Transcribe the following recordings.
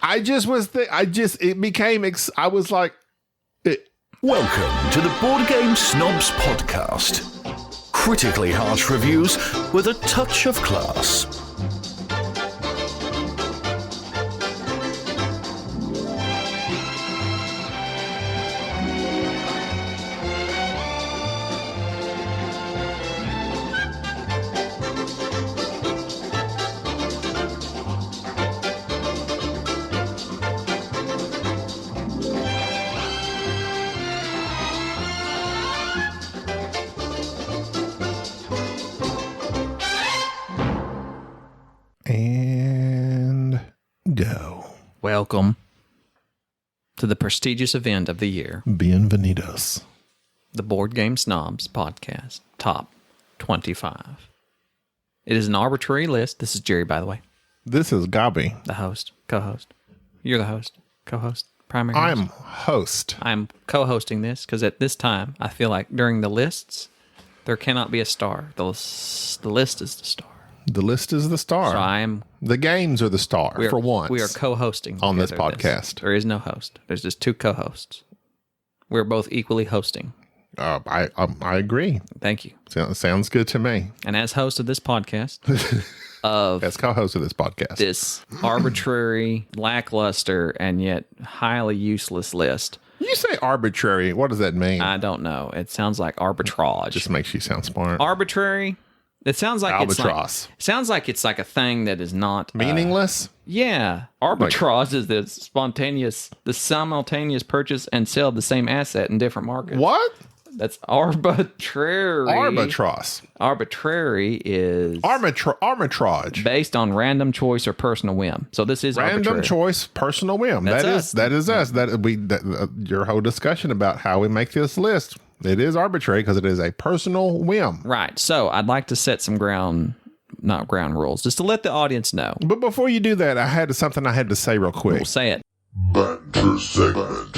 I was like, Welcome to the Board Game Snobs podcast. Critically harsh reviews with a touch of class. and go. Welcome to the prestigious event of the year, Bienvenidos. the Board Game Snobs podcast, top 25. It is an arbitrary list. This is Jerry, by the way, This is Gaby. the host, co-host. You're the host, co-host, primary host. I'm host. I'm co-hosting this because at this time, I feel like during the lists, there cannot be a star. The list is the star. The list is the star. So I am... The games are the star for once. We are co-hosting on this together podcast. There is no host. There's just two co-hosts. We're both equally hosting. I agree. Thank you. Sounds good to me. And as host of this podcast, As co-host of this podcast. this arbitrary, lackluster, and yet highly useless list. You say arbitrary. What does that mean? I don't know. It sounds like arbitrage. Just makes you sound smart. Arbitrary. It sounds like Albatross. it's like a thing that is not Meaningless? Yeah, arbitrage is the simultaneous purchase and sale of the same asset in different markets. What? That's arbitrary. Albatross. Arbitrary is Arbitrage. based on random choice or personal whim. So this is Random arbitrary. choice, personal whim. That's That is us. your whole discussion about how we make this list. It is arbitrary because it is a personal whim. Right. So I'd like to set some not ground rules, just to let the audience know. But before you do that, I had something I had to say real quick. We'll say it. Banter segment.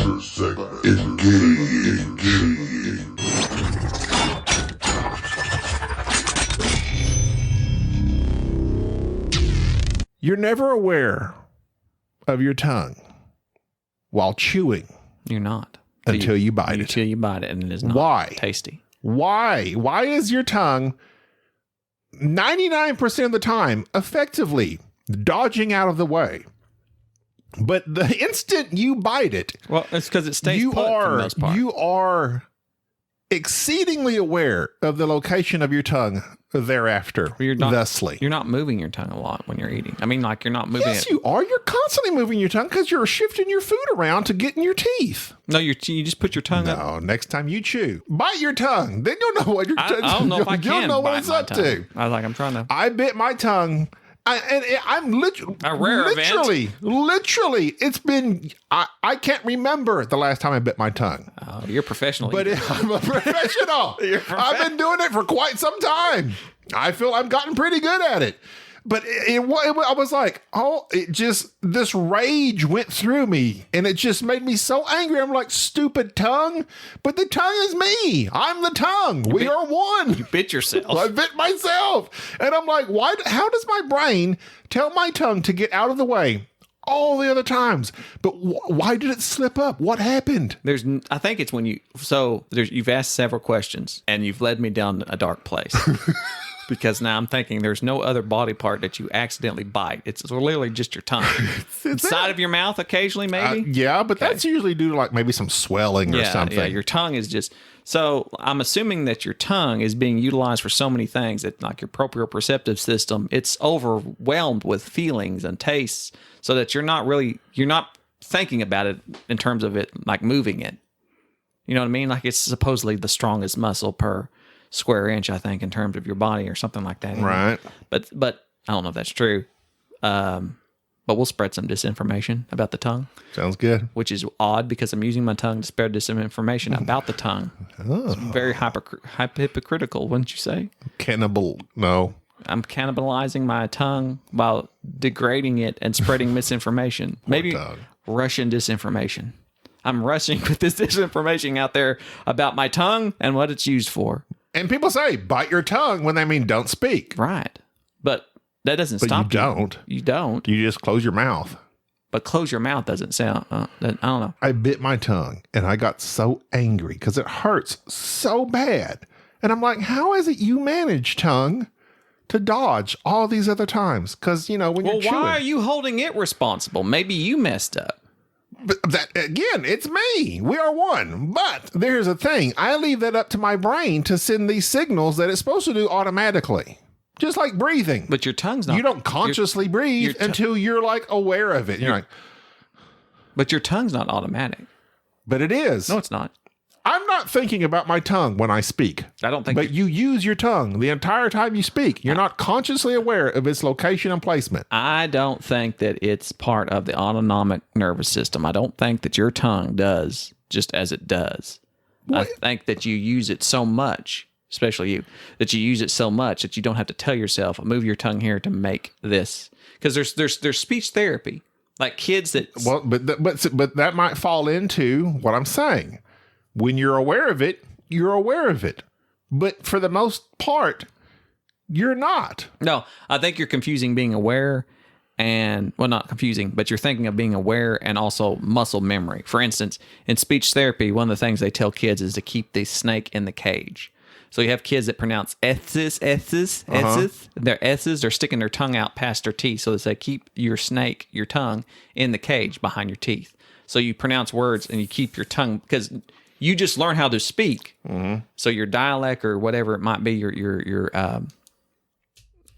Engage. You're never aware of your tongue while chewing You're not. until you bite it. Until you bite it, and it is not Why? tasty. Why? Why is your tongue 99% of the time effectively dodging out of the way? But the instant you bite it, Well, it's because it stays you put for the most part. are exceedingly aware of the location of your tongue thereafter. You're not- thusly. You're not moving your tongue a lot when you're eating. I mean, like you're not moving Yes, it. you are. You're constantly moving your tongue because you're shifting your food around to get in your teeth. No, you just put your tongue up. No, next time you chew, bite your tongue. Then you'll know what your I don't know if I you'll can know what bite it's my up tongue. to. I was like, I'm trying to. I bit my tongue. I'm literally, A rare event. literally, it's been, I can't remember the last time I bit my tongue. Oh, you're professional. But I'm a professional. I've been doing it for quite some time. I feel I've gotten pretty good at it. But I was like, this rage went through me and it just made me so angry. I'm like, stupid tongue. But the tongue is me. I'm the tongue. We are one. You bit yourself. I bit myself. And I'm like, how does my brain tell my tongue to get out of the way all the other times? But why did it slip up? What happened? I think it's when you've asked several questions and you've led me down a dark place. Because now I'm thinking there's no other body part that you accidentally bite. It's literally just your tongue. Side of your mouth occasionally, maybe? Yeah, but that's usually due to like maybe some swelling or something. Yeah, your tongue is just... So I'm assuming that your tongue is being utilized for so many things that like your proprioceptive system, it's overwhelmed with feelings and tastes so that you're not thinking about it in terms of it, like moving it. You know what I mean? Like it's supposedly the strongest muscle per square inch, I think, in terms of your body or something like that. Right. But I don't know if that's true. But we'll spread some disinformation about the tongue. Sounds good. Which is odd because I'm using my tongue to spread disinformation about the tongue. Oh. It's very hypocritical, wouldn't you say? Cannibal. No. I'm cannibalizing my tongue while degrading it and spreading misinformation. Maybe tongue. Russian disinformation. I'm rushing with this disinformation out there about my tongue and what it's used for. And people say, bite your tongue when they mean don't speak. Right. But that doesn't stop you. Don't. You don't. You just close your mouth. But close your mouth doesn't sound, I don't know. I bit my tongue and I got so angry because it hurts so bad. And I'm like, how is it you manage, tongue, to dodge all these other times? Because, when you're chewing. Why are you holding it responsible? Maybe you messed up. But that, again, it's me. We are one. But there's a thing. I leave that up to my brain to send these signals that it's supposed to do automatically. Just like breathing. But your tongue's not. You don't consciously breathe until you're like aware of it. You're like, but your tongue's not automatic. but it is. No, it's not. I'm not thinking about my tongue when I speak. I don't think. But you use your tongue the entire time you speak. You're not consciously aware of its location and placement. I don't think that it's part of the autonomic nervous system. I don't think that your tongue does just as it does. I think that you use it so much, especially you, that you use it so much that you don't have to tell yourself, move your tongue here to make this. Because there's speech therapy. Like kids that... Well, but that might fall into what I'm saying. When you're aware of it, you're aware of it. But for the most part, you're not. No, I think you're confusing being aware and, well, not confusing, but you're thinking of being aware and also muscle memory. For instance, in speech therapy, one of the things they tell kids is to keep the snake in the cage. So you have kids that pronounce S's. Their S's, they're sticking their tongue out past their teeth. So they say, keep your snake, your tongue, in the cage behind your teeth. So you pronounce words and you keep your tongue, because you just learn how to speak. Mm-hmm. So your dialect or whatever it might be, your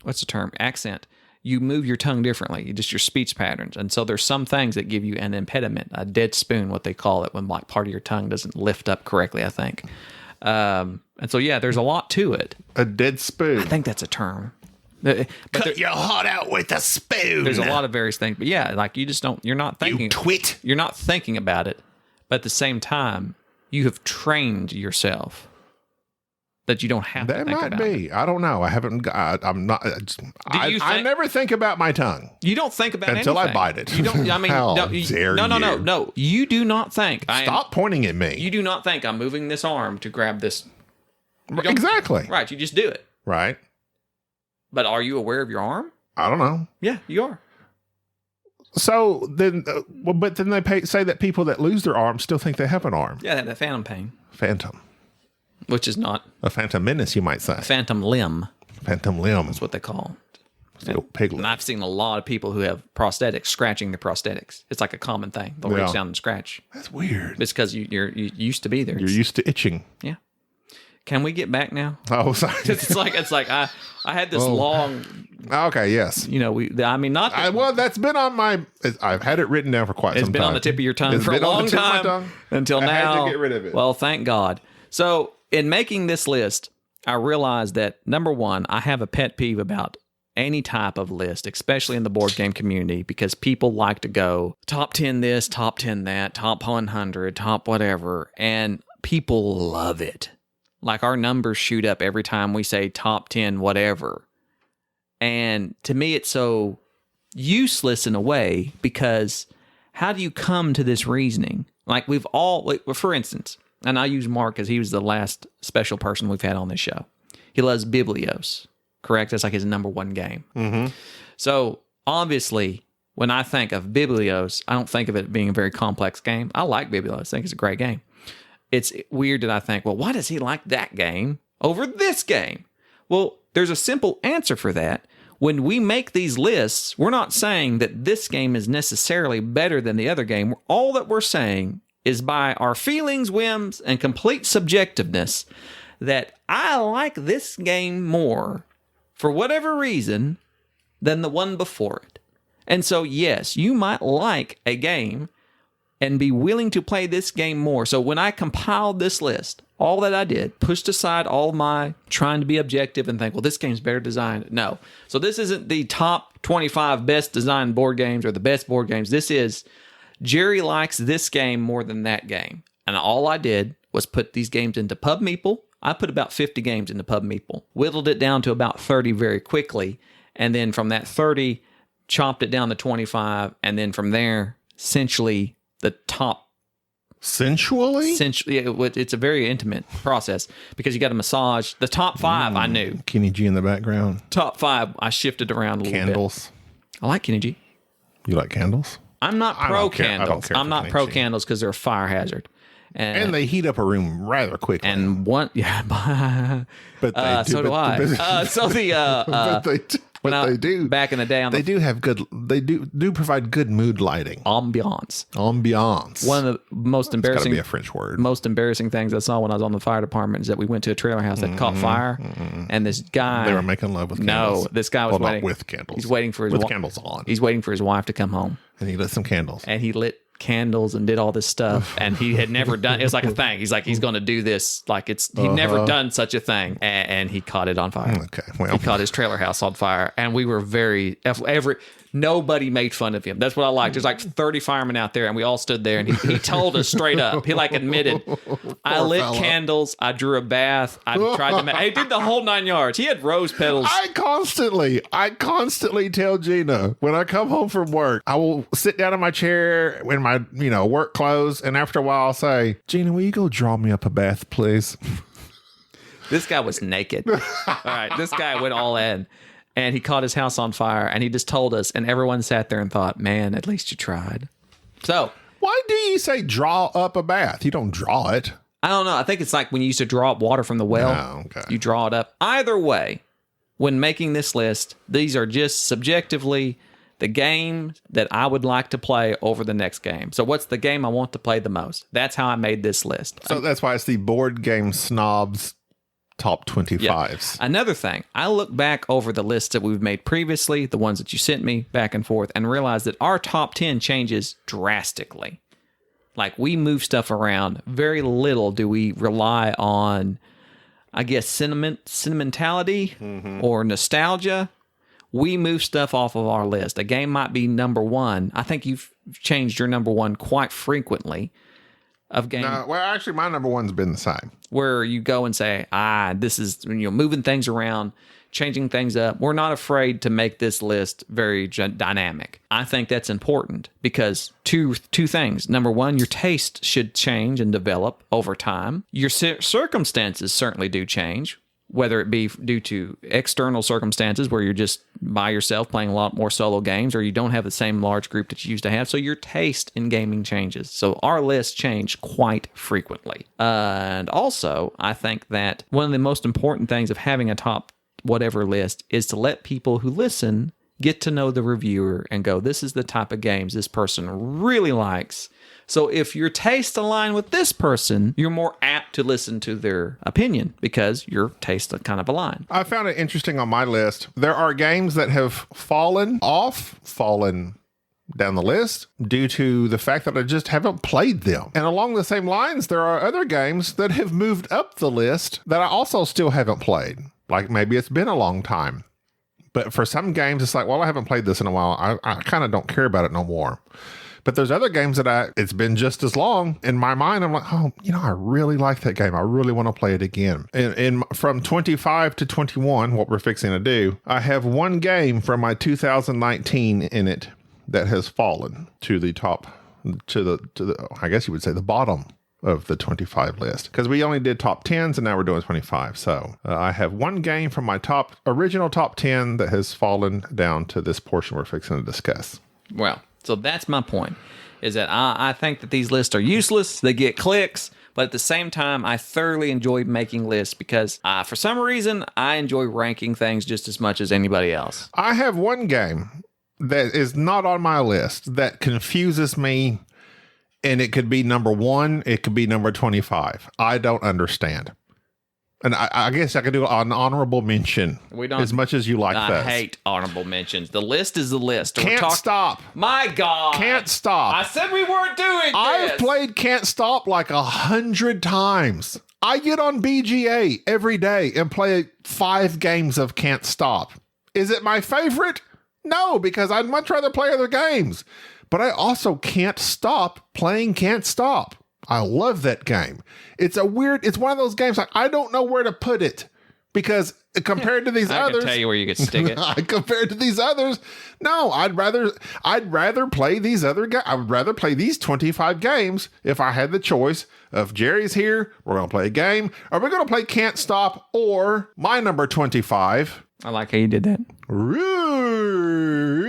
what's the term? Accent. You move your tongue differently, just your speech patterns. And so there's some things that give you an impediment, a dead spoon, what they call it, when like part of your tongue doesn't lift up correctly, I think. And so, yeah, there's a lot to it. A dead spoon. I think that's a term. Cut your heart out with a spoon. There's a lot of various things. But yeah, like you're not thinking. You twit. You're not thinking about it. But at the same time, you have trained yourself that you don't have to think about it. That might be. I don't know. I haven't. I'm not. I never think about my tongue. You don't think about until anything. I bite it. You don't. I mean, How no, dare no. You do not think. Stop pointing at me. You do not think I'm moving this arm to grab this. Exactly. Right. You just do it. Right. But are you aware of your arm? I don't know. Yeah, you are. So then, but then they say that people that lose their arm still think they have an arm. Yeah, that phantom pain. Phantom. Which is not. A phantom menace, you might say. A phantom limb. Phantom limb. That's what they call it. Piglet. And I've seen a lot of people who have prosthetics scratching their prosthetics. It's like a common thing. They'll reach down and scratch. That's weird. It's because you used to be there. You're used to itching. Yeah. Can we get back now? Oh, sorry. It's like I had this long. Okay. Yes. Well, that's been on my. I've had it written down for quite some time. It's been on the tip of your tongue for a long time until now. I had to get rid of it. Well, thank God. So in making this list, I realized that number one, I have a pet peeve about any type of list, especially in the board game community, because people like to go top 10 this, top 10 that, top 100, top whatever, and people love it. Like our numbers shoot up every time we say top 10 whatever. And to me, it's so useless in a way, because how do you come to this reasoning? Like for instance, and I use Mark because he was the last special person we've had on this show. He loves Biblios, correct? That's like his number one game. Mm-hmm. So obviously, when I think of Biblios, I don't think of it being a very complex game. I like Biblios. I think it's a great game. It's weird that I think, well, why does he like that game over this game? Well, there's a simple answer for that. When we make these lists, we're not saying that this game is necessarily better than the other game. All that we're saying is by our feelings, whims, and complete subjectiveness that I like this game more for whatever reason than the one before it. And so, yes, you might like a game and be willing to play this game more. So when I compiled this list, all that I did, pushed aside all my trying to be objective and think, well, this game's better designed. No. So this isn't the top 25 best designed board games or the best board games. This is Jerry likes this game more than that game. And all I did was put these games into Pub Meeple. I put about 50 games into Pub Meeple, whittled it down to about 30 very quickly. And then from that 30, chopped it down to 25. And then from there, essentially, the top. Sensually? It's a very intimate process because you got to massage. The top 5, I knew. Kenny G in the background. Top 5, I shifted around a little bit. Candles. I like Kenny G. You like candles? I'm not I pro don't care. I don't candles. care I'm for not the pro name candles because they're a fire hazard. And they heat up a room rather quickly. And one, yeah, but they do. so do I. So the but they do. when But I, they do. back in the day on They the do have good. They do provide good mood lighting. ambiance. Ambiance. One of the most It's got to embarrassing be a French word. most embarrassing things I saw when I was on the fire department is that we went to a trailer house that caught fire, and this guy They were making love with candles. no, this guy was well, waiting not with candles. He's waiting for his with wi- candles on, He's waiting for his wife to come home, and he lit some candles. and he lit candles and did all this stuff, and he had never done. It was like a thing. He's like he's going to do this. Like he'd never done such a thing, and he caught it on fire. Okay, well, He caught his trailer house on fire, and we were nobody made fun of him. That's what I liked. There's like 30 firemen out there, and we all stood there, and he told us straight up. He like admitted, I lit candles, I drew a bath, I tried to he did the whole 9 yards. He had rose petals. I constantly tell Gina when I come home from work, I will sit down in my chair in my work clothes, and after a while I'll say, Gina, will you go draw me up a bath, please? This guy was naked. All right, this guy went all in. And he caught his house on fire, and he just told us, and everyone sat there and thought, man, at least you tried. So, Why do you say draw up a bath? You don't draw it. I don't know. I think it's like when you used to draw up water from the well. Oh, okay. You draw it up. Either way, when making this list, these are just subjectively the game that I would like to play over the next game. So what's the game I want to play the most? That's how I made this list. So that's why it's the Board Game Snobs Top 25s. Another thing, I look back over the lists that we've made previously, the ones that you sent me back and forth, and realize that our top 10 changes drastically. Like, we move stuff around. Very little do we rely on, I guess, sentimentality or nostalgia. We move stuff off of our list. A game might be number one. I think you've changed your number one quite frequently of game. Well, actually, my number one's been the same. Where you go and say, this is, moving things around, changing things up. We're not afraid to make this list very dynamic. I think that's important because two things. Number one, your taste should change and develop over time. Your circumstances certainly do change, whether it be due to external circumstances where you're just by yourself playing a lot more solo games, or you don't have the same large group that you used to have. So your taste in gaming changes. So our lists change quite frequently. And also, I think that one of the most important things of having a top whatever list is to let people who listen get to know the reviewer and go, this is the type of games this person really likes. So if your tastes align with this person, you're more apt to listen to their opinion because your tastes kind of align. I found it interesting on my list. There are games that have fallen down the list due to the fact that I just haven't played them. And along the same lines, there are other games that have moved up the list that I also still haven't played. Like maybe it's been a long time. But for some games, it's like, well, I haven't played this in a while. I kind of don't care about it no more. But there's other games that it's been just as long. In my mind, I'm like, I really like that game. I really want to play it again. And from 25 to 21, what we're fixing to do, I have one game from my 2019 in it that has fallen to the top, to the I guess you would say the bottom of the 25 list. Because we only did top 10s and now we're doing 25. So I have one game from my original top 10 that has fallen down to this portion we're fixing to discuss. Well, so that's my point, is that I think that these lists are useless. They get clicks, but at the same time, I thoroughly enjoy making lists because for some reason, I enjoy ranking things just as much as anybody else. I have one game that is not on my list that confuses me, and it could be number 1, it could be number 25. I don't understand. And I guess I could do an honorable mention as much as you like that. I hate honorable mentions. The list is the list. Can't Stop. My God. Can't Stop. I said we weren't doing this. I've played Can't Stop like 100 times. I get on BGA every day and play 5 games of Can't Stop. Is it my favorite? No, because I'd much rather play other games. But I also can't stop playing Can't Stop. I love that game. It's one of those games like I don't know where to put it because compared to these others, I can tell you where you could stick it. Compared to these others, no, I'd rather play these other I would rather play these 25 games if I had the choice of Jerry's here, we're going to play a game, or we're going to play Can't Stop, or my number 25. I like how you did that. Rurik.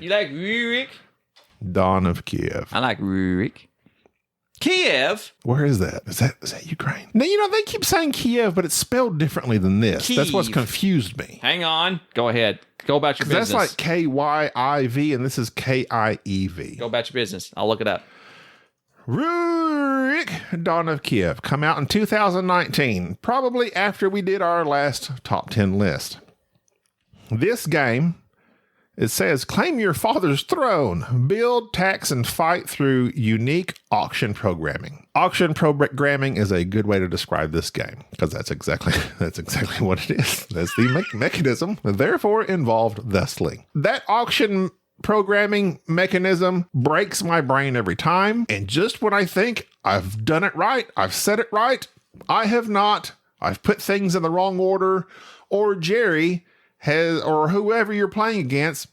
You like Rurik? Dawn of Kiev. I like Rurik. Kiev? Where is that? Is that Ukraine? Now, they keep saying Kiev, but it's spelled differently than this. That's what's Kiev. confused me. Hang on. Go ahead. Go about your business. That's like K-Y-I-V, and this is K-I-E-V. Go about your business. I'll look it up. Rurik, Dawn of Kiev, come out in 2019, probably after we did our last top 10 list. This game, it says, claim your father's throne, build, tax, and fight through unique auction programming. Auction programming is a good way to describe this game, because that's exactly what it is. That's the mechanism, therefore involved thusly. That auction programming mechanism breaks my brain every time, and just when I think I've done it right, I've said it right, I have not. I've put things in the wrong order, or Jerry has, or whoever you're playing against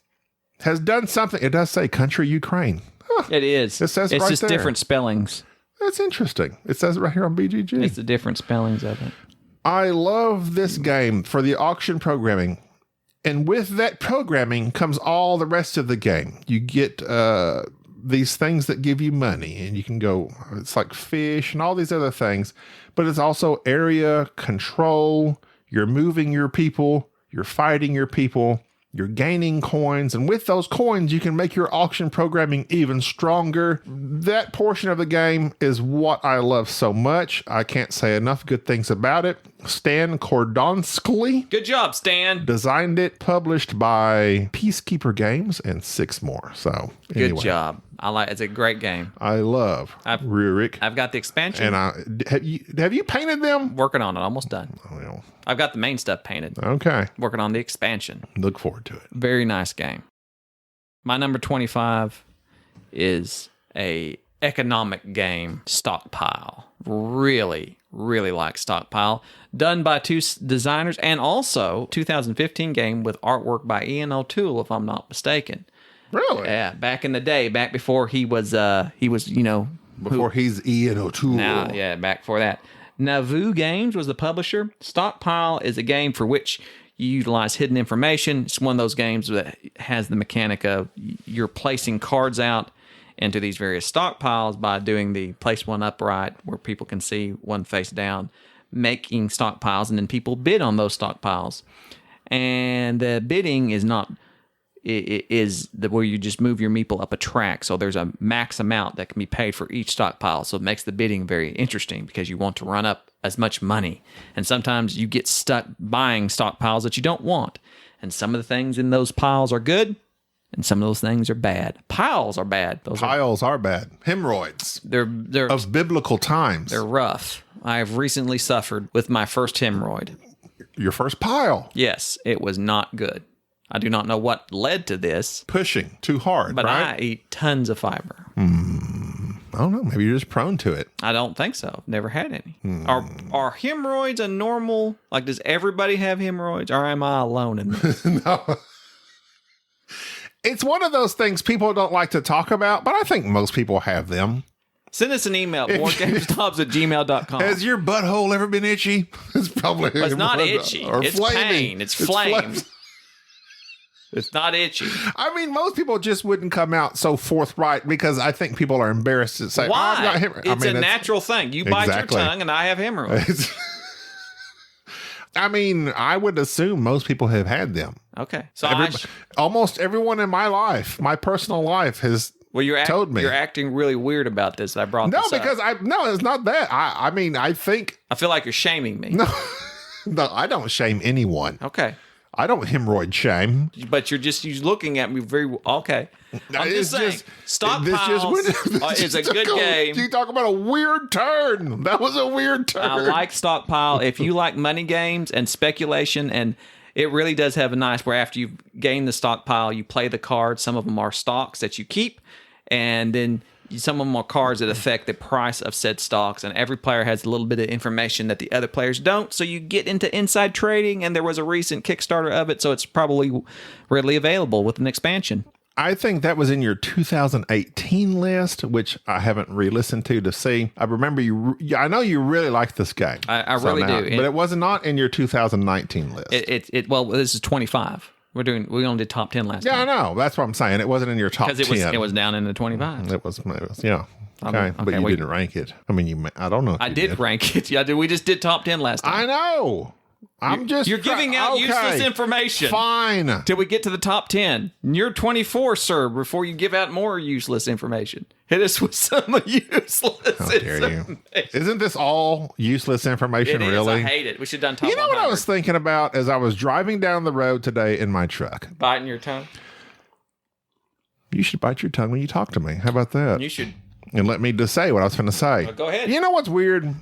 has done something. It does say country Ukraine. Huh. It is. It says it's right just there. different spellings. That's interesting. It says it right here on BGG. It's the different spellings of it. I love this game for the auction programming. And with that programming comes all the rest of the game. You get these things that give you money, and you can go, it's like fish and all these other things, but it's also area control. You're moving your people, you're fighting your people, you're gaining coins, and with those coins, you can make your auction programming even stronger. That portion of the game is what I love so much. I can't say enough good things about it. Stan Kordonsky Good job, Stan. designed it, published by Peacekeeper Games and 6 more. So Good anyway, job. It's a great game. I love Rurik. I've got the expansion. And have you painted them? Working on it. Almost done. Well, I've got the main stuff painted. okay. Working on the expansion. Look forward to it. Very nice game. My number 25 is a economic game, Stockpile. Really, really like Stockpile. Done by 2 designers, and also 2015 game with artwork by Ian O'Toole, if I'm not mistaken. Really? Yeah, back in the day, back before he was Before he's Ian O'Toole. Now, yeah, back before that. Nauvoo Games was the publisher. Stockpile is a game for which you utilize hidden information. It's one of those games that has the mechanic of you're placing cards out into these various stockpiles by doing the place one upright where people can see one face down, making stockpiles, and then people bid on those stockpiles. And the bidding is not... where you just move your meeple up a track. So there's a max amount that can be paid for each stockpile. So it makes the bidding very interesting because you want to run up as much money. And sometimes you get stuck buying stockpiles that you don't want. And some of the things in those piles are good, and some of those things are bad. Piles are bad. Piles are bad. Hemorrhoids. They're Of biblical times. they're rough. I have recently suffered with my first hemorrhoid. Your first pile. Yes, it was not good. I do not know what led to this, Pushing too hard, but right? I eat tons of fiber. I don't know. Maybe you're just prone to it. I don't think so. Never had any. Are hemorrhoids a normal? Like, does everybody have hemorrhoids, or am I alone in this? No. It's one of those things people don't like to talk about, but I think most people have them. Send us an email, boardgamesnobs@gmail.com. Has your butthole ever been itchy? It's probably It's not itchy. Or It's flaming. pain. It's flame. It's not itchy. I mean, most people just wouldn't come out so forthright because I think people are embarrassed to say, Why? Oh, I've got hemorrhoids. It's a natural thing. You bite Exactly. your tongue, and I have hemorrhoids. I mean, I would assume most people have had them. Okay. So Almost everyone in my life, my personal life, has told me. You're acting really weird about this. I brought No, this up. because it's not that. I mean, I think I feel like you're shaming me. no, I don't shame anyone. Okay. I don't hemorrhoid shame. But you're looking at me very okay. I'm just saying, Stockpile is a good game. You talk about a weird turn. That was a weird turn. I like Stockpile. If you like money games and speculation, and it really does have a nice where after you've gained the stockpile, you play the cards. Some of them are stocks that you keep, and then some of them are cards that affect the price of said stocks, and every player has a little bit of information that the other players don't, so you get into inside trading, and there was a recent Kickstarter of it, so it's probably readily available with an expansion. I think that was in your 2018 list, which I haven't re-listened to see. I remember I know you really like this game. I really do. But it was not in your 2019 list. Well, this is 25. We only did top 10 last time. Yeah, I know. That's what I'm saying. It wasn't in your top 10. Because it was down in the 25. It was yeah. Okay, but you didn't rank it. I mean, I don't know. I did rank it. Yeah, we just did top 10 last time. I know. You're giving out useless information. Fine. Till we get to the top 10. You're 24, sir, before you give out more useless information. Hit us with some useless How dare you? Isn't this all useless information, it is. really? I hate it. We should have done top 100. You know what I was thinking about as I was driving down the road today in my truck? Biting your tongue? You should bite your tongue when you talk to me. How about that? You should. And let me just say what I was going to say. Well, go ahead. You know what's weird?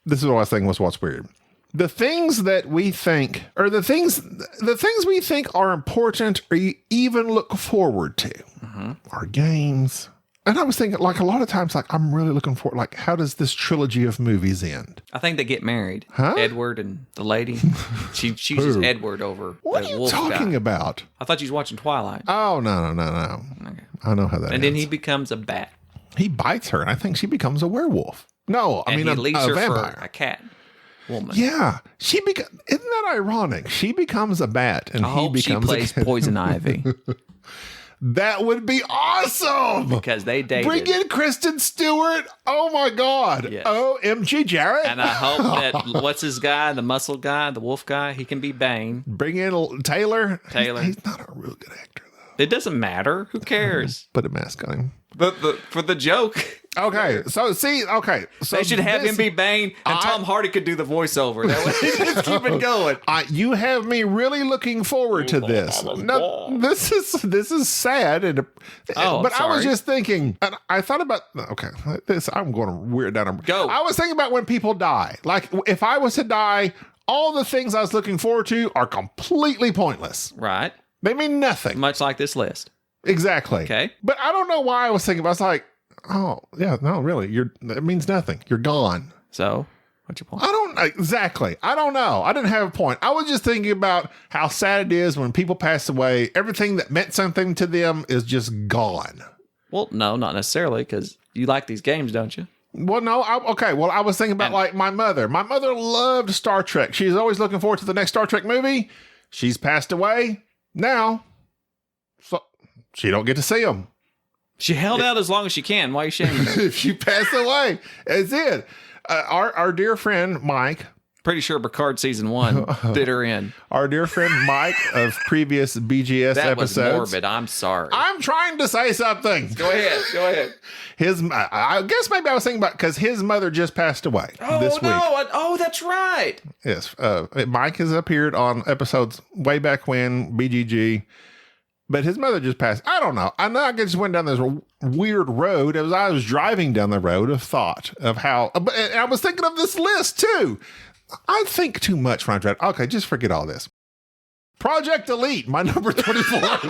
This is what I was thinking was what's weird. The things that we think, or the things we think are important or you even look forward to are games. And I was thinking, like, a lot of times, like, I'm really looking for, like, how does this trilogy of movies end? I think they get married. Huh? Edward and the lady. She chooses Edward over What the are you wolf talking guy. about? I thought you was watching Twilight. Oh, no. Okay. I know how that And then ends. he becomes a bat. He bites her, and I think she becomes a werewolf. No, I And mean, he a leaves her vampire. for a cat woman. Yeah. Isn't that ironic? She becomes a bat, and I he hope she becomes plays Poison Ivy That would be awesome. because they dated. Bring in Kristen Stewart. Oh my God. Yes. OMG Jarrett. And I hope that what's his guy, the muscle guy, the wolf guy, he can be Bane. Bring in Taylor. Taylor. He's not a real good actor, though. It doesn't matter. Who cares? Put a mask on him. For the joke. Okay. So They should have him be Bane and Tom Hardy could do the voiceover. That way just keep it going. You have me really looking forward to this. No, this is sad, but I was sorry. just thinking. And I thought about this. I'm going to weird down. Go. I was thinking about when people die. Like if I was to die, all the things I was looking forward to are completely pointless. Right. They mean nothing. Much like this list. Exactly. Okay. But I don't know why I was thinking. I was like, oh yeah, no, really, it means nothing. You're gone. So, what's your point? I don't exactly. I don't know. I didn't have a point. I was just thinking about how sad it is when people pass away. Everything that meant something to them is just gone. Well, no, not necessarily, because you like these games, don't you? Well, no. I was thinking about like my mother. My mother loved Star Trek. She's always looking forward to the next Star Trek movie. She's passed away now, so she don't get to see them. She held out as long as she can. Why are you shaming her? If she passed away, that's it. Our dear friend Mike. Pretty sure Picard season 1 did her in. Our dear friend Mike of previous BGS That episodes. was morbid. I'm sorry. I'm trying to say something. Go ahead. I guess maybe I was thinking about because his mother just passed away this week. Oh, that's right. Yes, Mike has appeared on episodes way back when BGG, but his mother just passed. I don't know. I know I just went down this weird road as I was driving down the road of thought of how. And I was thinking of this list too. I think too much when I drive. Okay, just forget all this. Project Elite, my number 24. That's a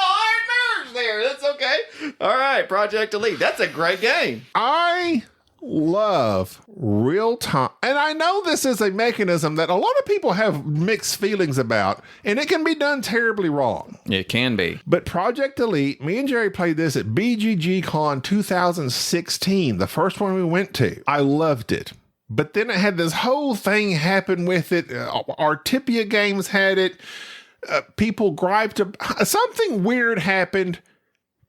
hard merge there. That's okay. All right, Project Elite. That's a great game. I love real time. And I know this is a mechanism that a lot of people have mixed feelings about, and it can be done terribly wrong. It can be. But Project Elite, me and Jerry played this at BGG Con 2016, the first one we went to. I loved it. But then it had this whole thing happen with it. Artipia Games had it. People griped. Something weird happened.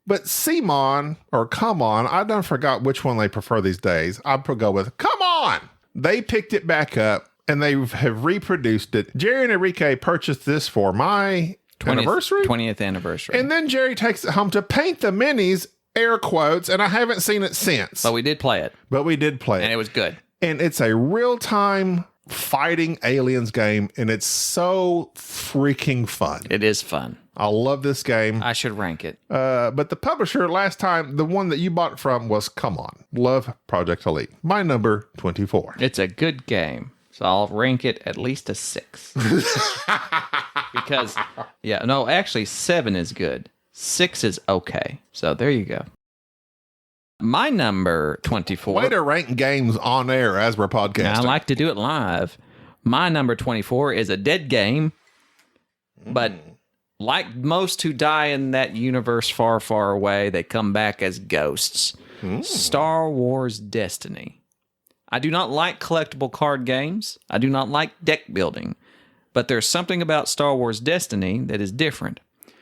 But Simon, or Come On, I don't forgot which one they prefer these days. I'd go with Come On. They picked it back up and they have reproduced it. Jerry and Enrique purchased this for my anniversary. 20th anniversary. And then Jerry takes it home to paint the minis, air quotes, and I haven't seen it since. But we did play it. And it was good. And it's a real-time fighting aliens game, and it's so freaking fun. It is fun. I love this game. I should rank it. But the publisher last time, the one that you bought it from was Come On. Love Project Elite. My number 24. It's a good game. So I'll rank it at least a 6. Because, actually 7 is good. 6 is okay. So there you go. My number 24. Way to rank games on air as we're podcasting. I like to do it live. My number 24 is a dead game, but like most who die in that universe far, far away, they come back as ghosts. Star Wars Destiny. I do not like collectible card games. I do not like deck building. But there's something about Star Wars Destiny that is different.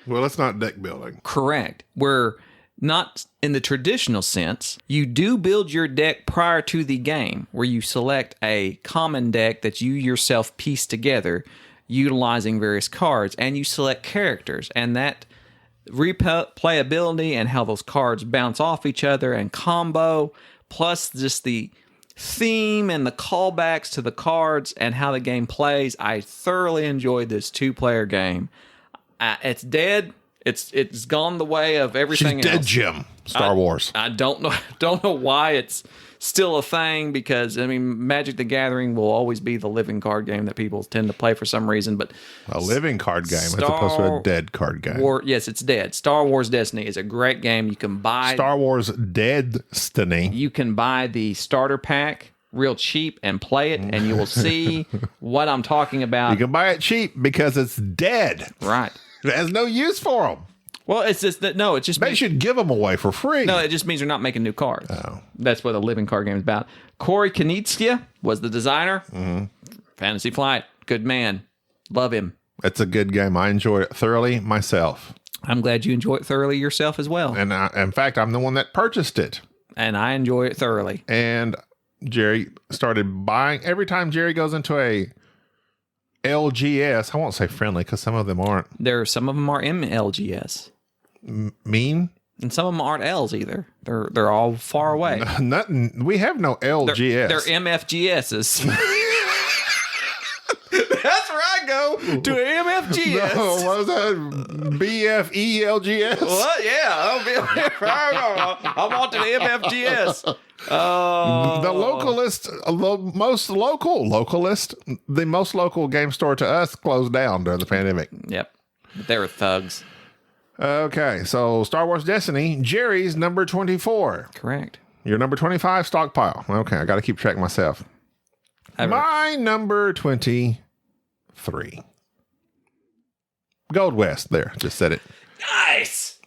Well, it's not deck building. Correct. Where not in the traditional sense, you do build your deck prior to the game, where you select a common deck that you yourself piece together utilizing various cards, and you select characters, and that replayability and how those cards bounce off each other and combo, plus just the theme and the callbacks to the cards and how the game plays. I thoroughly enjoyed this 2-player game. It's dead. It's gone the way of everything She's dead, else. Jim. Star Wars. I don't know why it's still a thing, because I mean, Magic the Gathering will always be the living card game that people tend to play for some reason. But A living card game as opposed to a dead card game. Yes, it's dead. Star Wars Destiny is a great game. You can buy Star Wars Destiny. You can buy the starter pack real cheap and play it, and you will see what I'm talking about. You can buy it cheap because it's dead. Right. It has no use for them. Well, it's just that it just They means, should give them away for free. no, it just means they're not making new cards. Oh. That's what a living card game is about. Corey Knizia was the designer. Fantasy Flight, good man, love him. It's a good game. I enjoy it thoroughly myself. I'm glad you enjoy it thoroughly yourself as well, And in fact, I'm the one that purchased it. and I enjoy it thoroughly. And Jerry started buying. Every time Jerry goes into a LGS, I won't say friendly because some of them aren't Some of them are MLGS, mean. and some of them aren't L's either. They're all far away. Nothing. We have no LGS. They're MFGSs. That's where I go to an MFGS. No, what was that? BFELGS? What? Yeah, I want an MFGS. The most local game store to us closed down during the pandemic. Yep, they were thugs. Okay, so Star Wars Destiny, Jerry's number 24. Correct. Your number 25, Stockpile. Okay, I got to keep track myself. My number 23. Gold West. There, just said it. Nice.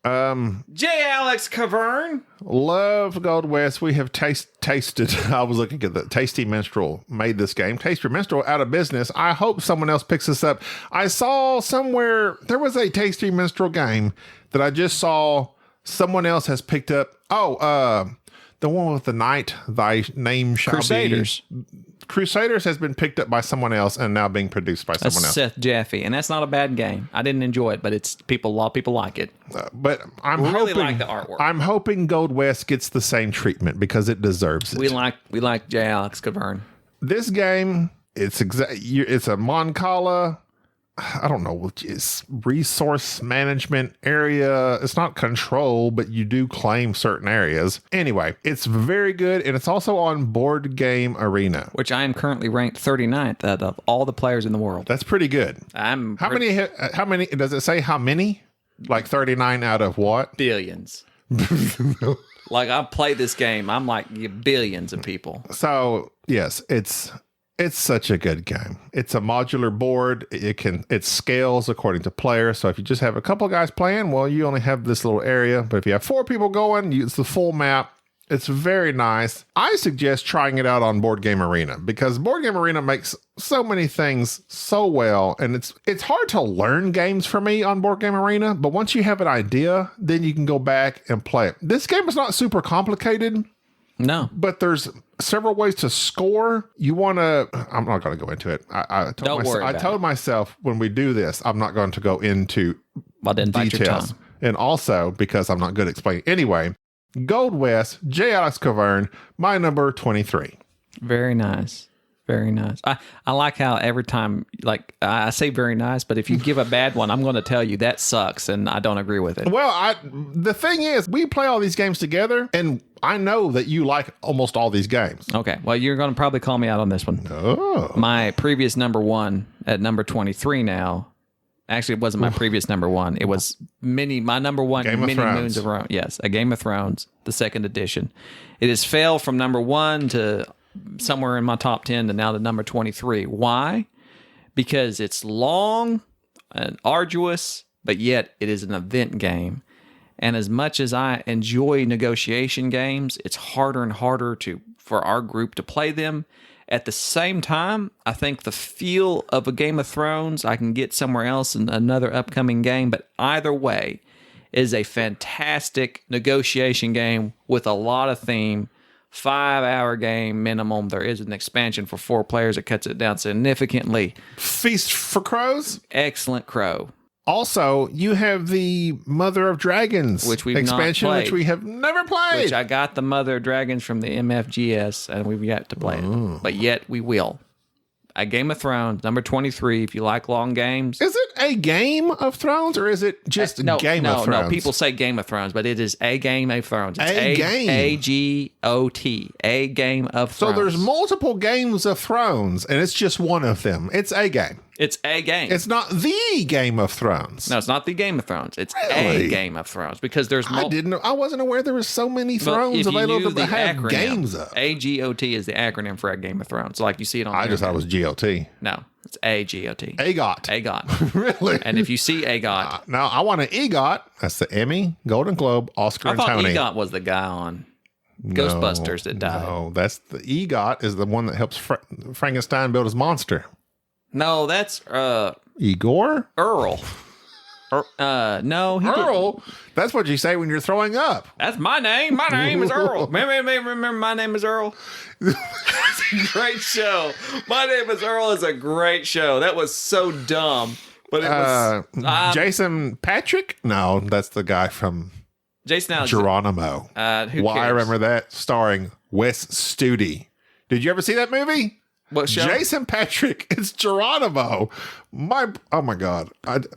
J. Alex Cavern. Love Gold West. We have tasted. I was looking at the Tasty Minstrel made this game. Tasty Minstrel out of business. I hope someone else picks this up. I saw somewhere there was a Tasty Minstrel game that I just saw someone else has picked up. Oh, the one with the knight, thy name shall Crusaders. be. Crusaders has been picked up by someone else and now being produced by someone else. Seth Jaffe, and that's not a bad game. I didn't enjoy it, but a lot of people like it. But I'm really hoping like the artwork. I'm hoping Gold West gets the same treatment because it deserves it. We like J. Alex Cavern. This game, it's a Moncala. I don't know, it's resource management area. It's not control, but you do claim certain areas. Anyway, it's very good, and it's also on Board Game Arena, Which I am currently ranked 39th out of all the players in the world. That's pretty good. How many does it say? How many? Like 39 out of what? Billions. Like, I've played this game. I'm like billions of people. So yes, it's such a good game. It's a modular board. It scales according to players. So if you just have a couple of guys playing, well, you only have this little area. But if you have 4 people going, it's the full map. It's very nice. I suggest trying it out on Board Game Arena because Board Game Arena makes so many things so well. And it's hard to learn games for me on Board Game Arena. But once you have an idea, then you can go back and play it. This game is not super complicated. No. But there's several ways to score. You want to... I'm not going to go into it. I told myself when we do this, I'm not going to go into details. And also, because I'm not good at explaining. Anyway, Gold West, J. Alex Cavern, my number 23. Very nice. Very nice. I like how every time, like, I say very nice, but if you give a bad one, I'm going to tell you that sucks, and I don't agree with it. Well, the thing is, we play all these games together, and I know that you like almost all these games. Okay. Well, you're going to probably call me out on this one. Oh. My previous number 1 at number 23 now. Actually, it wasn't my previous number 1. It was my number 1 Game of many Thrones. moons of Rome. Yes, A Game of Thrones, the second edition. It has fell from number 1 to somewhere in my top 10 to now to number 23. Why? Because it's long. and arduous, but yet it is an event game. And as much as I enjoy negotiation games, it's harder and harder for our group to play them. At the same time, I think the feel of a Game of Thrones I can get somewhere else in another upcoming game, but either way is a fantastic negotiation game with a lot of theme. 5-hour game minimum. There is an expansion for 4 players that cuts it down significantly. Feast for Crows? Excellent Crow. Also, you have the Mother of Dragons Which we've expansion, not played. which we have never played. Which I got the Mother of Dragons from the MFGS, and we've yet to play it. But yet we will. A Game of Thrones, number 23, if you like long games. Is it a Game of Thrones, or is it just Game of Thrones? No, people say Game of Thrones, but it is a Game of Thrones. It's A game. A-G-O-T. A Game of So Thrones. there's multiple Games of Thrones, and it's just one of them. It's a game. It's a game. It's not the Game of Thrones. No, it's not the Game of Thrones. It's Really? a Game of Thrones because there's I wasn't aware there were so many thrones available to have games of. AGOT is the acronym for a Game of Thrones. Like you see it on I just thought it was GOT. No, it's AGOT. AGOT. AGOT. Really? And if you see AGOT, No, I want an EGOT. That's the Emmy, Golden Globe, Oscar, I and thought Tony. EGOT was the guy on Ghostbusters that died. No, that's the EGOT is the one that helps Frankenstein build his monster. No, that's Igor? Earl. No, he didn't. Earl? That's what you say when you're throwing up. That's my name. My name is Earl. Remember my name is Earl? It's a great show. My name is Earl is a great show. That was so dumb. But it was Jason Patrick? No, that's the guy from Jason Alexander. Geronimo. Who Why I cares? remember that, starring Wes Studi. Did you ever see that movie? What show? Jason Patrick. It's Geronimo. Oh my God.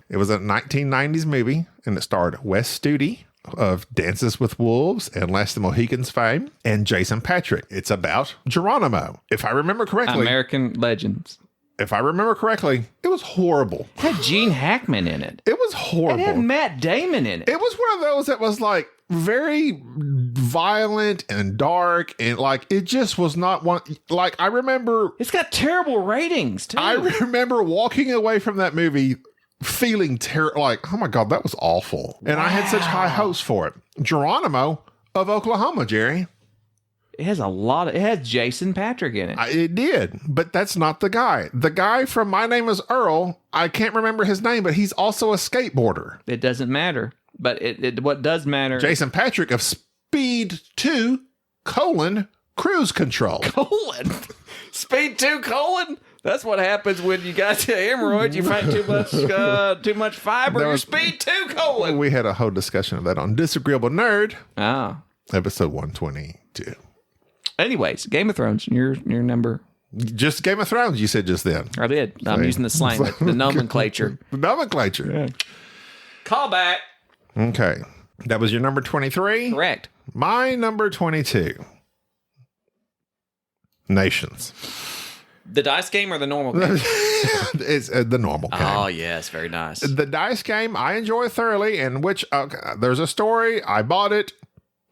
It was a 1990s movie, and it starred Wes Studi of Dances with Wolves and Last of the Mohicans fame, and Jason Patrick. It's about Geronimo. If I remember correctly, American Legends. it was horrible. It had Gene Hackman in it. It was It horrible. had Matt Damon in it. It was one of those that was like very violent and dark, and like it just was not one. Like I remember terrible ratings too. I remember walking away from that movie feeling like, oh my God, that was awful. And I had such high hopes for it. Geronimo of Oklahoma, Jerry. It has Jason Patrick in it. It did, but that's not the guy. The guy from My Name is Earl, I can't remember his name, but he's also a skateboarder. It doesn't matter. But what does matter? Jason Patrick of Speed 2, Cruise Control. Speed 2, That's what happens when you got the hemorrhoids. You find too much fiber. You're Speed 2, We had a whole discussion of that on Disagreeable Nerd, Oh. episode 122. Anyways, Game of Thrones. Your number. Just Game of Thrones, you said just then. I did. I'm using the slang, the nomenclature. The nomenclature. Yeah. Call back. Okay. That was your number 23? Correct. My number 22. Nations. The dice game or the normal game? It's the normal game. Oh, yes. Very nice. The dice game I enjoy thoroughly, in which there's a story. I bought it.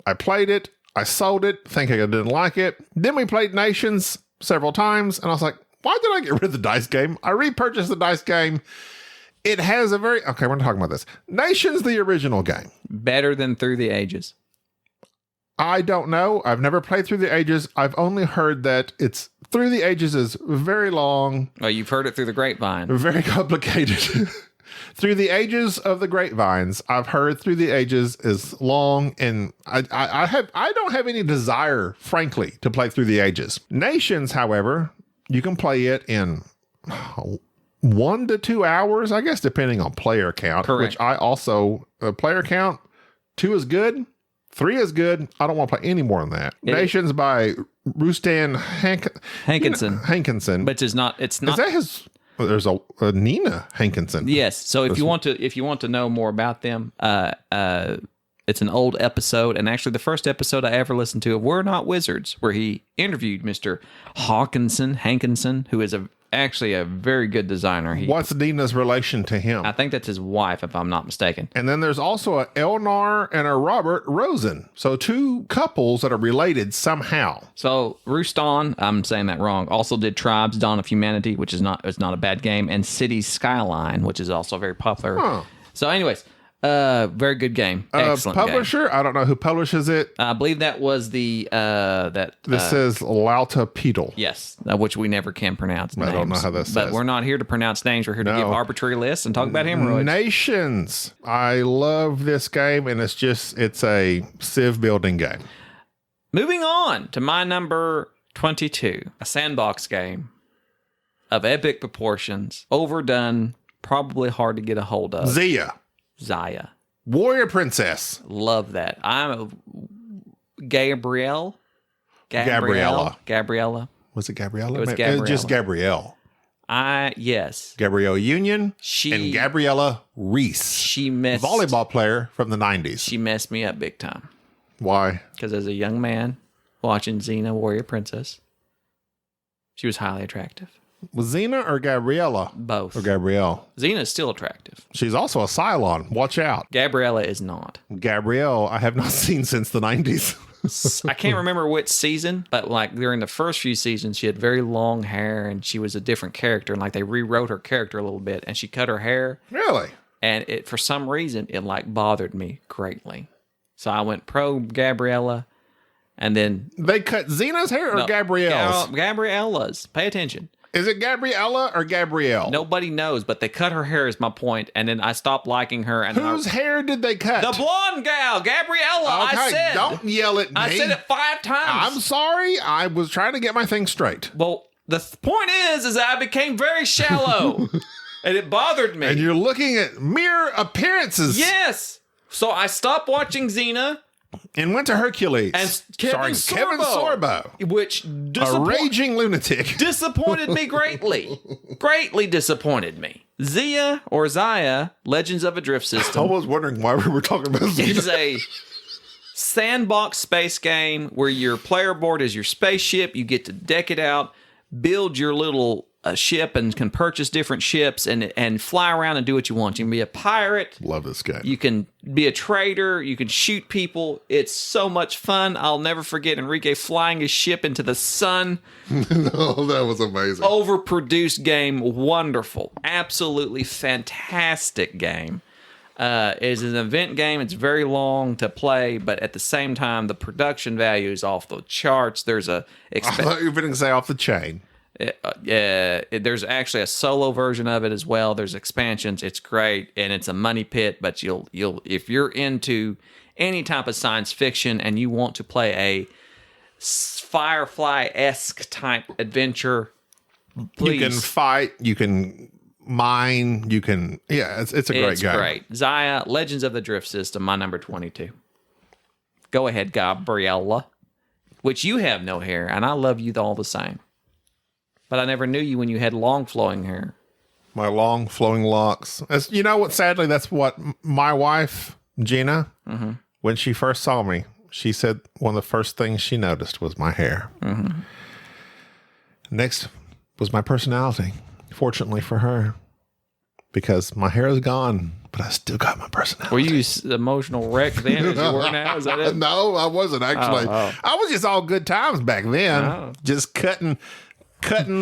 I played it. I sold it, thinking I didn't like it. Then we played Nations several times, and I was like, why did I get rid of the dice game? I repurchased the dice game. It has a we're not talking about this. Nations, the original game. Better than Through the Ages. I don't know. I've never played Through the Ages. I've only heard that it's Through the Ages is very long. Well, you've heard it through the grapevine. Very complicated. Through the Ages of the Grapevines, I've heard Through the Ages is long, and I don't have any desire, frankly, to play Through the Ages. Nations, however, you can play it in 1 to 2 hours, I guess, depending on player count. Correct. Which I also player count 2 is good, 3 is good. I don't want to play any more than that. Nations by Rustan Hankinson. But it's not. Is that his? There's a Nina Hankinson. Yes. So if you want to know more about them, it's an old episode, and actually the first episode I ever listened to of We're Not Wizards, where he interviewed Mr. Hankinson, who is a actually a very good designer. What's Dina's relation to him? I think that's his wife, if I'm not mistaken. And then there's also a Elnar and a Robert Rosen. So 2 couples that are related somehow. So Ruston, I'm saying that wrong, also did Tribes: Dawn of Humanity, which is not a bad game, and Cities: Skyline, which is also very popular. Huh. So anyways, very good game. Excellent publisher? game. I don't know who publishes it. I believe that was the This says Lauta Pedal. yes, which we never can pronounce. I don't know how this But says. we're not here to pronounce names. We're here to No. give arbitrary lists and talk about hemorrhoids. Nations. I love this game, and it's a Civ building game. Moving on to my number 22, a sandbox game of epic proportions, overdone, probably hard to get a hold of. Zaya. Warrior Princess. Love that. I'm a Gabriella. Was it Gabriella? It was Just Gabrielle. Yes. Gabrielle Union and Gabriella Reese. She messed Volleyball player from the 90s. She messed me up big time. Why? Because as a young man watching Xena Warrior Princess, she was highly attractive. Was Xena or Gabriella? Both. Or Gabrielle? Xena is still attractive. She's also a Cylon. Watch out. Gabriella is not. Gabrielle, I have not seen since the 90s. I can't remember which season, but like during the first few seasons, she had very long hair and she was a different character. And like they rewrote her character a little bit and she cut her hair. Really? And it, for some reason, it like bothered me greatly. So I went pro Gabriella and then. They cut Xena's hair or Gabrielle's? Gabriella's. Pay attention. Is it Gabriella or Gabrielle? Nobody knows, but they cut her hair is my point, and then I stopped liking her. And Whose hair did they cut? the blonde gal, Gabriella. Okay, I said. don't yell at me. I said it 5 times. I'm sorry. I was trying to get my thing straight. Well, the point is I became very shallow, and it bothered me. And you're looking at mere appearances. Yes. So I stopped watching Xena And went to Hercules. and Kevin Sorbo. which A raging lunatic. disappointed me greatly. Greatly disappointed me. Zaya, Legends of a Drift I System, was wondering why we were talking about Xena. is a sandbox space game where your player board is your spaceship. You get to deck it out, build your little ship, and can purchase different ships and fly around and do what you want. You can be a pirate. Love this game. You can be a trader. You can shoot people. It's so much fun. I'll never forget Enrique flying his ship into the sun. Oh, that was amazing. Overproduced game. Wonderful. Absolutely fantastic game. It is an event game. It's very long to play, but at the same time, the production value is off the charts. There's a I thought you were going to say off the chain. there's actually a solo version of it as well. There's expansions. It's great, and it's a money pit. But you'll if you're into any type of science fiction and you want to play a Firefly-esque type adventure, please. You can fight. You can mine. You can. Yeah, it's a great game. It's great. Zaya, Legends of the Drift System, my number 22. Go ahead, Gabriella. Which you have no hair, and I love you all the same. But I never knew you when you had long flowing hair. My long flowing locks. You know what? Sadly, that's what my wife, Gina, when she first saw me, she said one of the first things she noticed was my hair. Mm-hmm. Next was my personality. Fortunately for her, because my hair is gone, but I still got my personality. Were you emotional wreck then as you were now? Is that it? No, I wasn't actually. I was just all good times back then. Just cutting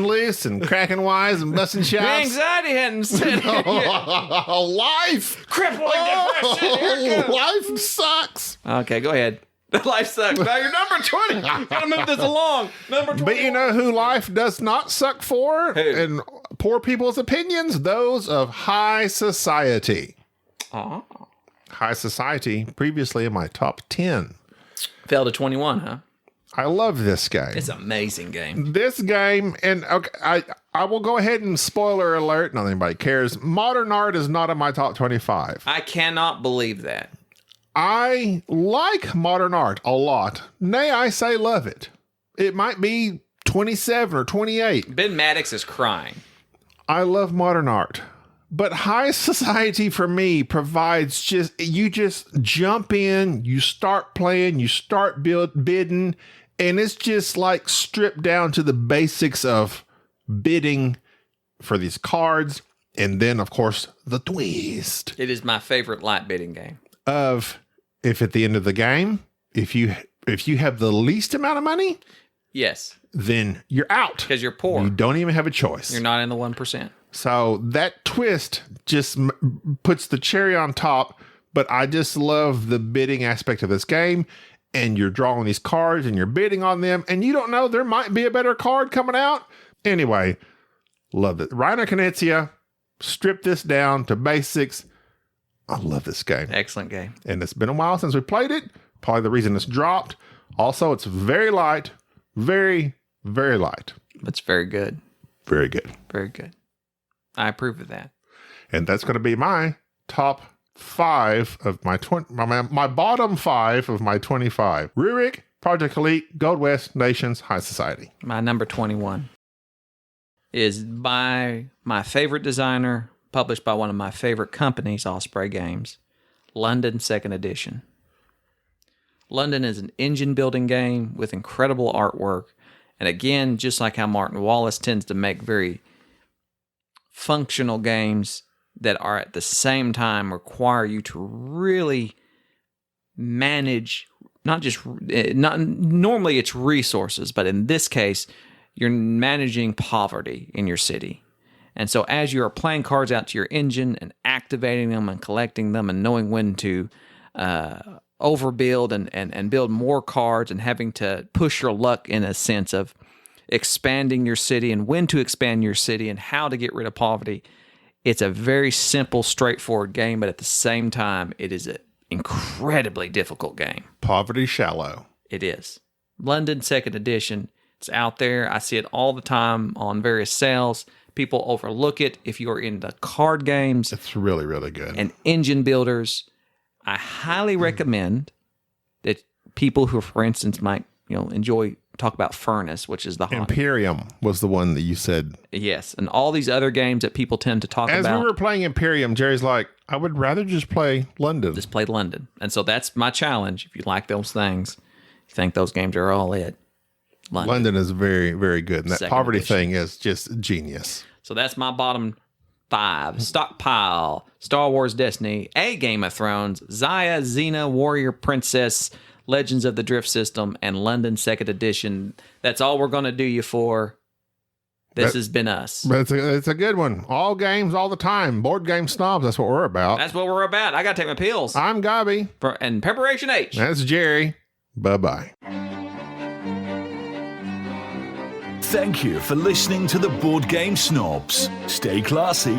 loose and cracking wise and busting The chops. anxiety hadn't set in yet. Life. Crippling depression. Here it comes. Life sucks. Okay, go ahead. Life sucks. Now you're number 20. Gotta move this along. Number 20. But you know who life does not suck for? Who? And poor people's opinions? Those of high society. Oh. High society, previously in my top 10. Fell to 21, huh? I love this game. It's an amazing game. This game, and okay, I will go ahead and spoiler alert, not that anybody cares. Modern art is not in my top 25. I cannot believe that. I like modern art a lot. Nay, I say love it. It might be 27 or 28. Ben Maddox is crying. I love modern art. But high society for me provides you just jump in, you start playing, you start bidding, and it's just like stripped down to the basics of bidding for these cards. And then, of course, the twist It is my favorite light bidding game. of if at the end of the game, if you have the least amount of money, Yes, then you're out. because you're poor. You don't even have a choice. You're not in the 1%. So that twist just puts the cherry on top. But I just love the bidding aspect of this game. And you're drawing these cards and you're bidding on them. And you don't know, there might be a better card coming out. Anyway, love it. Reiner Knizia, strip this down to basics. I love this game. Excellent game. And it's been a while since we played it. Probably the reason it's dropped. Also, it's very light. Very, very light. It's very good. Very good. Very good. I approve of that. And that's going to be my top 5 of my bottom 5 of my 25. Rurik, Project Elite, Gold West, Nations, High Society. My number 21 is by my favorite designer, published by one of my favorite companies, Osprey Games, London 2nd Edition. London is an engine building game with incredible artwork. And again, just like how Martin Wallace tends to make very functional games that are at the same time require you to really manage normally it's resources, but in this case, you're managing poverty in your city. And so as you are playing cards out to your engine and activating them and collecting them and knowing when to overbuild and build more cards and having to push your luck in a sense of expanding your city and when to expand your city and how to get rid of poverty. It's a very simple, straightforward game, but at the same time, it is an incredibly difficult game. Poverty Shallow. It is. London 2nd Edition. It's out there. I see it all the time on various sales. People overlook it. If you're into card games It's really, really good. and engine builders, I highly recommend that people who, for instance, might enjoy talk about Furnace, which is the hot. Imperium was the one that you said. Yes, and all these other games that people tend to talk As about. we were playing Imperium, Jerry's like, I would rather just play London. Just played London. And so that's my challenge. If you like those things, you think those games are all it. London is very, very good. And that 2nd poverty edition. thing is just genius. So that's my bottom 5. Stockpile, Star Wars Destiny, A Game of Thrones, Zaya, Xena, Warrior Princess, Legends of the Drift System, and London 2nd Edition. That's all we're going to do you for. This has been us. But it's a good one. All games, all the time. Board game snobs, that's what we're about. That's what we're about. I got to take my pills. I'm Gaby. And Preparation H. That's Jerry. Bye-bye. Thank you for listening to the Board Game Snobs. Stay classy.